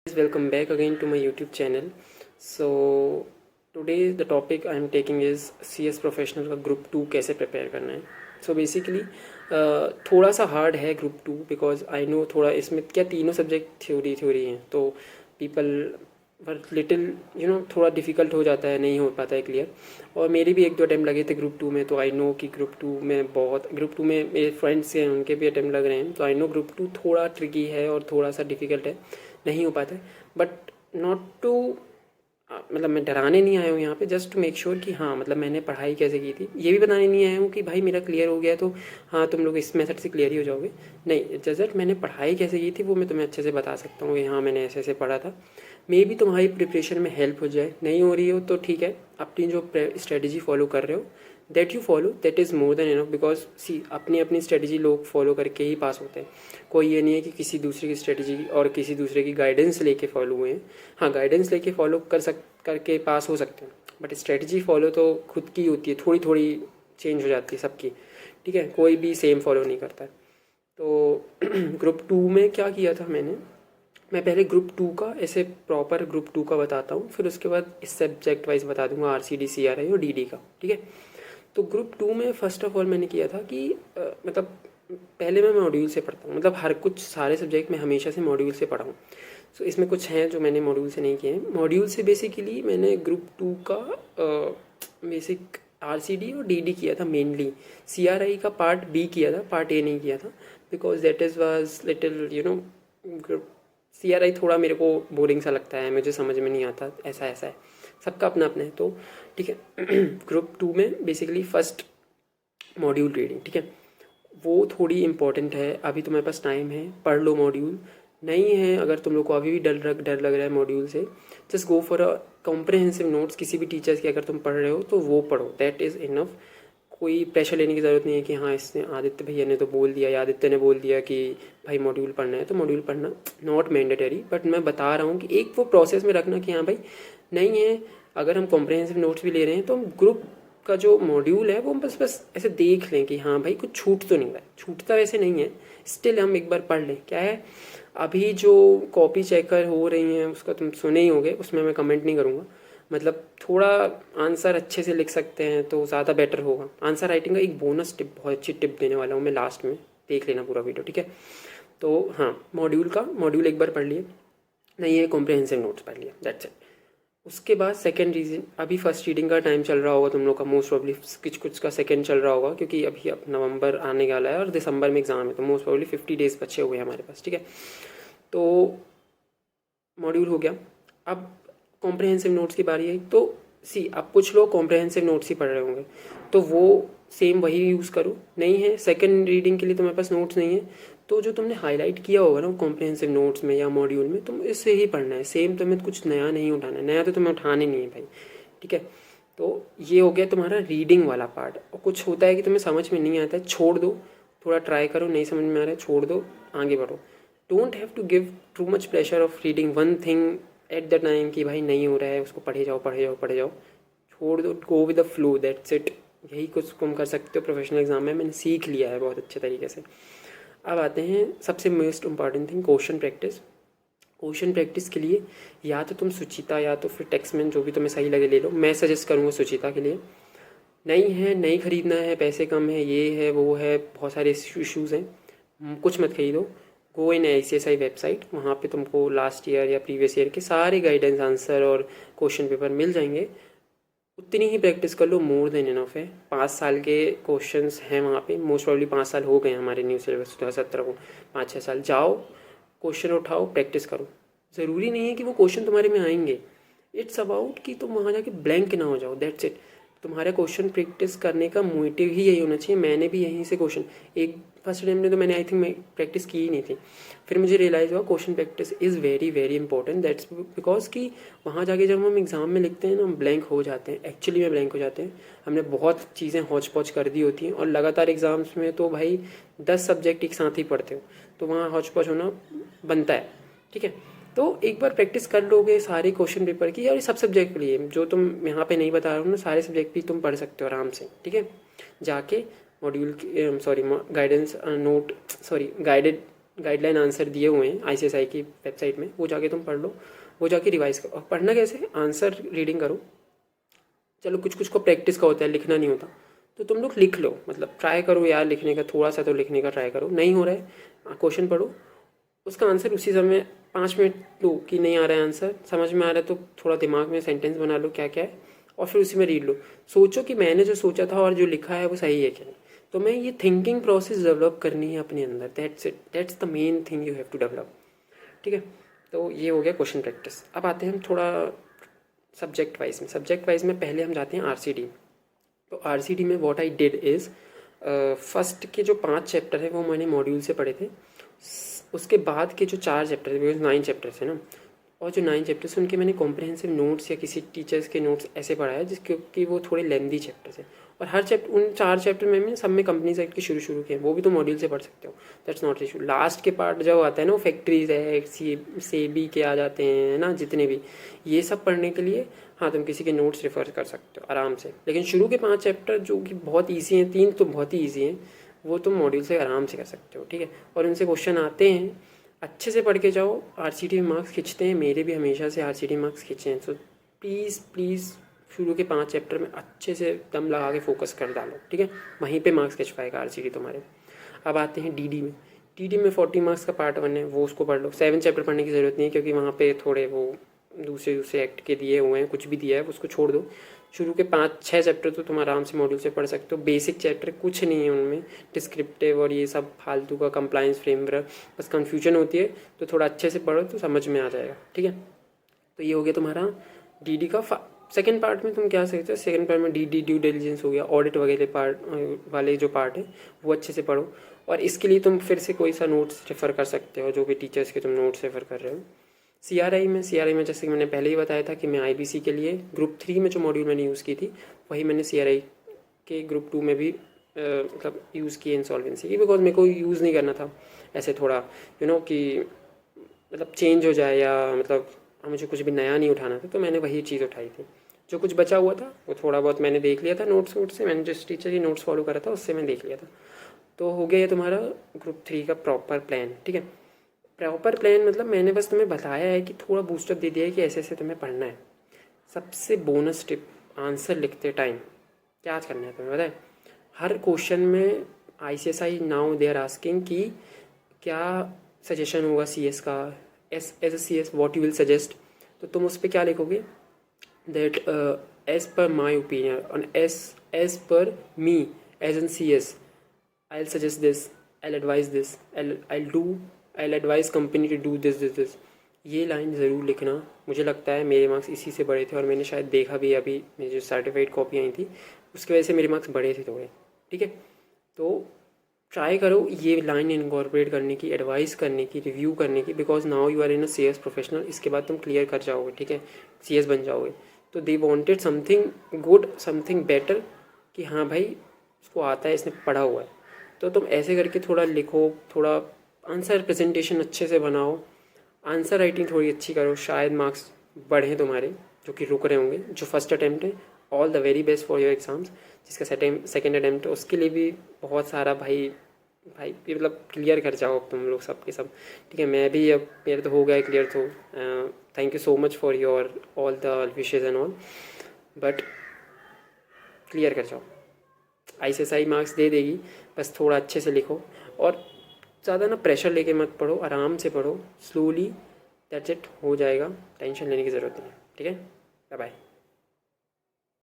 Welcome back again to my YouTube channel. So today the topic I am taking is CS Professional का group 2 कैसे prepare करना है. So basically थोड़ा सा hard है group 2 because I know थोड़ा इसमें क्या तीनों सब्जेक्ट थ्योरी हैं तो पीपल बट लिटिल थोड़ा डिफ़िकल्ट हो जाता है, नहीं हो पाता है क्लियर. और मेरे भी 1-2 अटैम्प्ट लगे थे ग्रुप 2 में, तो आई नो कि ग्रुप 2 में मेरे फ्रेंड्स हैं उनके भी अटैम्प्ट लग रहे हैं, तो आई नो ग्रुप 2 थोड़ा ट्रिकी है और थोड़ा सा डिफ़िकल्ट है, नहीं हो पाता है. बट नॉट टू मतलब मैं डराने नहीं आया हूँ यहाँ पे, जस्ट टू मेक श्योर कि हाँ मतलब मैंने पढ़ाई कैसे की थी. ये भी बताने नहीं आया हूँ कि भाई मेरा क्लियर हो गया तो हाँ तुम लोग इस मेथड से क्लियर ही हो जाओगे. नहीं, जस्ट मैंने पढ़ाई कैसे की थी वो मैं तुम्हें अच्छे से बता सकता हूँ कि हाँ मैंने ऐसे ऐसे पढ़ा था. मे भी तुम्हारी प्रिपरेशन में हेल्प हो जाए. नहीं हो रही हो तो ठीक है, अपनी जो स्ट्रेटजी फॉलो कर रहे हो that you follow, that is more than enough. Because see अपनी अपनी स्ट्रेटजी लोग फॉलो करके ही पास होते हैं. कोई ये नहीं है कि किसी दूसरे की स्ट्रेटजी और किसी दूसरे की गाइडेंस लेके फॉलो हुए हैं. हाँ गाइडेंस लेके फॉलो करके पास हो सकते हैं, बट स्ट्रेटजी फॉलो तो खुद की होती है, थोड़ी थोड़ी चेंज हो जाती है सबकी. ठीक है, कोई भी सेम फॉलो नहीं करता है. तो ग्रुप 2 में क्या किया था मैं पहले ग्रुप 2 का ऐसे प्रॉपर ग्रुप 2 का बताता हूँ, फिर उसके बाद इस सब्जेक्ट वाइज बता दूंगा RCD CRI और DD का. ठीक है, तो ग्रुप 2 में फ़र्स्ट ऑफ ऑल मैंने किया था कि मतलब पहले मैं मॉड्यूल से पढ़ता हूँ, मतलब हर कुछ सारे सब्जेक्ट में हमेशा से मॉड्यूल से पढ़ा हूँ. सो इसमें कुछ हैं जो मैंने मॉड्यूल से नहीं किए हैं. मॉड्यूल से बेसिकली मैंने ग्रुप 2 का बेसिक RCD और DD किया था मेनली. CRI का पार्ट B किया था, पार्ट A नहीं किया था, because that is was little CRI थोड़ा मेरे को बोरिंग सा लगता है, मुझे समझ में नहीं आता, ऐसा है, सबका अपना अपना है. तो ठीक है, ग्रुप 2 में बेसिकली फर्स्ट मॉड्यूल रीडिंग, ठीक है, वो थोड़ी इंपॉर्टेंट है. अभी तुम्हारे पास टाइम है, पढ़ लो मॉड्यूल. नहीं है अगर तुम लोग को अभी भी डर लग रहा है मॉड्यूल से, just go for a comprehensive notes. किसी भी टीचर्स की अगर तुम पढ़ रहे हो तो वो पढ़ो, दैट इज़ इनफ. कोई प्रेशर लेने की ज़रूरत नहीं है कि हाँ इसने आदित्य भैया ने तो बोल दिया या आदित्य ने बोल दिया कि भाई मॉड्यूल पढ़ना है तो मॉड्यूल पढ़ना, नॉट मैंडेटरी. बट मैं बता रहा हूँ कि एक वो प्रोसेस में रखना कि हाँ भाई नहीं है, अगर हम कॉम्प्रहेंसिव नोट्स भी ले रहे हैं तो हम ग्रुप का जो मॉड्यूल है वो बस ऐसे देख लें कि हाँ भाई कुछ छूट तो नहीं रहा है. छूटता वैसे नहीं है, स्टिल हम एक बार पढ़ लें. क्या है, अभी जो कॉपी चेकर हो रही हैं उसका तुम सुने ही होगे, उसमें मैं कमेंट नहीं करूँगा. मतलब थोड़ा आंसर अच्छे से लिख सकते हैं तो ज़्यादा बेटर होगा. आंसर राइटिंग का एक बोनस टिप, बहुत अच्छी टिप देने वाला हूँ मैं लास्ट में, देख लेना पूरा वीडियो. ठीक है, तो हाँ मॉड्यूल एक बार पढ़ लिए, नहीं है कॉम्प्रहेंसिव नोट्स पढ़ लिया, दैट्स इट. उसके बाद सेकंड रीजन, अभी फर्स्ट रीडिंग का टाइम चल रहा होगा तुम लोग का, मोस्ट प्रॉब्ली कुछ का सेकंड चल रहा होगा क्योंकि अभी अब नवंबर आने वाला है और दिसंबर में एग्ज़ाम है, तो मोस्ट प्रॉब्ली 50 डेज़ बचे हुए हैं हमारे पास. ठीक है, तो मॉड्यूल हो गया. अब कॉम्प्रहेंसिव नोट्स की बारी है. तो सी अब कुछ लोग कॉम्प्रहेंसिव नोट्स ही पढ़ रहे होंगे तो वो सेम वही यूज़ करो. नहीं है सेकंड रीडिंग के लिए तुम्हारे पास नोट्स नहीं है तो जो तुमने हाईलाइट किया होगा ना कॉम्प्रहेंसिव नोट्स में या मॉड्यूल में, तुम इससे ही पढ़ना है. सेम तुम्हें कुछ नया नहीं उठाना है, नया तो तुम्हें उठाने नहीं है भाई. ठीक है, तो ये हो गया तुम्हारा रीडिंग वाला पार्ट. और कुछ होता है कि तुम्हें समझ में नहीं आता है, छोड़ दो, थोड़ा ट्राई करो, नहीं समझ में आ रहा है छोड़ दो, आगे बढ़ो. Don't have to give too much pressure of reading one thing at the time कि भाई नहीं हो रहा है उसको पढ़े जाओ, छोड़ दो. Go with the flow, that's it. यही कुछ तुम कर सकते हो प्रोफेशनल एग्जाम में, मैंने सीख लिया है बहुत अच्छे तरीके से. अब आते हैं सबसे most important thing, question practice. Question practice के लिए या तो तुम सुचिता या तो फिर टेक्समैन, जो भी तुम्हें सही लगे ले लो. मैं सजेस्ट करूँगा सुचिता के लिए. नहीं ख़रीदना है, पैसे कम है, ये है वो है, बहुत सारे इश्यूज़ हैं, कुछ मत खरीदो. गो इन ICSI वेबसाइट, वहाँ पे तुमको लास्ट ईयर या प्रीवियस ईयर के सारे गाइडेंस आंसर और क्वेश्चन पेपर मिल जाएंगे. उतनी ही प्रैक्टिस कर लो, मोर देन इनफ है. 5 साल के क्वेश्चंस हैं वहाँ पे, मोस्ट प्रॉब्ली 5 साल हो गए हमारे न्यू सिलेबस 2017 को. 5-6 साल जाओ, क्वेश्चन उठाओ, प्रैक्टिस करो. ज़रूरी नहीं है कि वो क्वेश्चन तुम्हारे में आएंगे, इट्स अबाउट कि तुम वहाँ जाके ब्लैंक ना हो जाओ, दैट्स इट. तुम्हारा क्वेश्चन प्रैक्टिस करने का मोटिव ही यही होना चाहिए. मैंने भी यहीं से क्वेश्चन, एक फर्स्ट टाइम में तो मैंने आई थिंक मैं प्रैक्टिस की ही नहीं थी. फिर मुझे रियलाइज़ हुआ question practice is very very important. That's because कि वहाँ जाके जब हम एग्ज़ाम में लिखते हैं ना, हम ब्लैंक हो जाते हैं, एक्चुअली में ब्लैंक हो जाते हैं. हमने बहुत चीज़ें हौच पौच कर दी होती हैं और लगातार एग्ज़ाम्स में तो भाई 10 सब्जेक्ट एक साथ ही पढ़ते हो, तो वहाँ हौच पौच होना बनता है. ठीक है, तो एक बार प्रैक्टिस कर लोगे सारे क्वेश्चन पेपर की, और सब सब्जेक्ट के लिए जो तुम यहाँ पे नहीं बता रहा हूँ ना, सारे सब्जेक्ट भी तुम पढ़ सकते हो आराम से. ठीक है, जाके मॉड्यूल की sorry guidance note sorry guideline answer दिए हुए हैं ICSI की वेबसाइट में, वो जाके तुम पढ़ लो, वो जाके रिवाइज करो। और पढ़ना कैसे, आंसर रीडिंग करो। चलो कुछ कुछ को प्रैक्टिस का होता है, लिखना नहीं होता, तो तुम लोग लिख लो, मतलब ट्राई करो यार लिखने का, थोड़ा सा तो लिखने का ट्राई करो। नहीं हो रहा है क्वेश्चन पढ़ो, उसका आंसर उसी समय 5 मिनट लो कि नहीं आ रहा है आंसर, समझ में आ रहा है तो थोड़ा दिमाग में सेंटेंस बना लो क्या क्या है, और फिर उसी में रीड लो। सोचो कि मैंने जो सोचा था और जो लिखा है वो सही है क्या नहीं। तो मैं ये थिंकिंग प्रोसेस डेवलप करनी है अपने अंदर, that's it, that's the main thing you have to develop. ठीक है, तो ये हो गया क्वेश्चन प्रैक्टिस। अब आते हैं हम थोड़ा सब्जेक्ट वाइज में। सब्जेक्ट वाइज में पहले हम जाते हैं RCD। तो RCD में what I did is, first के जो 5 चैप्टर है वो मैंने मॉड्यूल से पढ़े थे। उसके बाद के जो 4 चैप्टर थे, बिकॉज 9 चैप्टर्स है ना, और जो 9 चैप्टर्स उनके मैंने कॉम्प्रिहेंसिव नोट्स या किसी टीचर्स के नोट्स ऐसे पढ़ा है जिसके कि वो थोड़े लेंदी चैप्टर्स हैं। और हर चैप्टर, उन 4 चैप्टर में मैंने सब में कंपनी साइड के शुरू किए हैं, वो भी तो मॉड्यूल से पढ़ सकते हो, दैट्स नॉट इशू। लास्ट के पार्ट जब आता है ना, वो फैक्ट्रीज है, सेबी के आ जाते हैं ना, जितने भी, ये सब पढ़ने के लिए हाँ तुम किसी के नोट्स रेफर कर सकते हो आराम से। लेकिन शुरू के 5 चैप्टर जो कि बहुत ईजी हैं, 3 तो बहुत ही ईजी हैं, वो तुम मॉड्यूल से आराम से कर सकते हो। ठीक है, और उनसे क्वेश्चन आते हैं, अच्छे से पढ़ के जाओ। RCD में मार्क्स खींचते हैं, मेरे भी हमेशा से RCD मार्क्स खींचे हैं। सो प्लीज़ शुरू के 5 चैप्टर में अच्छे से दम लगा के फोकस कर डालो। ठीक है, वहीं पे मार्क्स खिंच पाएगा RCD तुम्हारे। अब आते हैं DD में। DD में 40 मार्क्स का पार्ट 1 है, वो उसको पढ़ लो। 7 चैप्टर पढ़ने की ज़रूरत नहीं है, क्योंकि वहाँ पे थोड़े वो दूसरे एक्ट के दिए हुए हैं, कुछ भी दिया है उसको छोड़ दो। शुरू के 5-6 चैप्टर तो तुम आराम से मॉड्यूल से पढ़ सकते हो। बेसिक चैप्टर कुछ नहीं है उनमें, डिस्क्रिप्टिव और ये सब फालतू का कंप्लायंस फ्रेमवर्क, बस कन्फ्यूजन होती है, तो थोड़ा अच्छे से पढ़ो तो समझ में आ जाएगा। ठीक है, तो ये हो गया तुम्हारा DD का। सेकेंड पार्ट में तुम क्या सकते हो, सेकेंड पार्ट में DD ड्यू डिलिजेंस हो गया, ऑडिट वगैरह पार्ट वाले जो पार्ट है वो अच्छे से पढ़ो। और इसके लिए तुम फिर से कोई सा नोट्स रेफ़र कर सकते हो, जो भी टीचर्स के तुम नोट्स रेफ़र कर रहे हो। CRI में जैसे कि मैंने पहले ही बताया था कि मैं IBC के लिए ग्रुप 3 में जो मॉड्यूल मैंने यूज़ की थी, वही मैंने CRI के ग्रुप 2 में भी मतलब यूज़ की इंसॉल्वेंसी की, बिकॉज मेरे को यूज़ नहीं करना था ऐसे थोड़ा कि मतलब चेंज हो जाए, या मतलब मुझे कुछ भी नया नहीं उठाना था, तो मैंने वही चीज़ उठाई थी। जो कुछ बचा हुआ था वो थोड़ा बहुत मैंने देख लिया था नोट्स से, मैंने जिस टीचर की नोट्स फॉलो करा था उससे मैंने देख लिया था। तो हो गया ये तुम्हारा ग्रुप 3 का प्रॉपर प्लान। ठीक है, प्रॉपर प्लान मतलब मैंने बस तुम्हें बताया है कि थोड़ा बूस्टअप दे दिया है कि ऐसे ऐसे तुम्हें पढ़ना है। सबसे बोनस टिप, आंसर लिखते टाइम क्या करना है तुम्हें पता है? हर क्वेश्चन में ICSI now they are asking कि क्या सजेशन होगा CS का, as a CS what you will suggest. तो तुम उस पर क्या लिखोगे, that as per my opinion और as per me as an CS I'll suggest this, I'll advise this, I'll advise company to do this. ये line ज़रूर लिखना। मुझे लगता है मेरे मार्क्स इसी से बढ़े थे, और मैंने शायद देखा भी अभी मेरी जो सर्टिफाइड कॉपी आई थी उसकी वजह से मेरे मार्क्स बढ़े थे थोड़े। ठीक है, तो ट्राई करो ये लाइन इनकॉर्पोरेट करने की, एडवाइस करने की, रिव्यू करने की, because now you are in a CS professional. इसके बाद तुम क्लियर कर जाओगे, ठीक है, CS बन जाओगे। तो they wanted something good, something better, कि हाँ भाई इसको आता है, इसने पढ़ा हुआ है। तो तुम ऐसे करके थोड़ा लिखो, थोड़ा आंसर प्रेजेंटेशन अच्छे से बनाओ, आंसर राइटिंग थोड़ी अच्छी करो, शायद मार्क्स बढ़ें तुम्हारे जो कि रुक रहे होंगे। जो फर्स्ट अटैम्प्ट है, all the very best for your exams. जिसका सेकेंड अटैम्प्ट है उसके लिए भी बहुत सारा भाई मतलब क्लियर कर जाओ अब तुम लोग सब के सब। ठीक है, मैं भी अब मेरा तो हो गया क्लियर, तो thank you so much for your all the wishes and all, but clear कर जाओ। ICSI मार्क्स दे देगी, बस थोड़ा अच्छे से लिखो, और ज़्यादा ना प्रेशर लेके मत पढ़ो, आराम से पढ़ो, स्लोली, दैट्स इट, हो जाएगा, टेंशन लेने की ज़रूरत नहीं है। ठीक है, बाय बाय।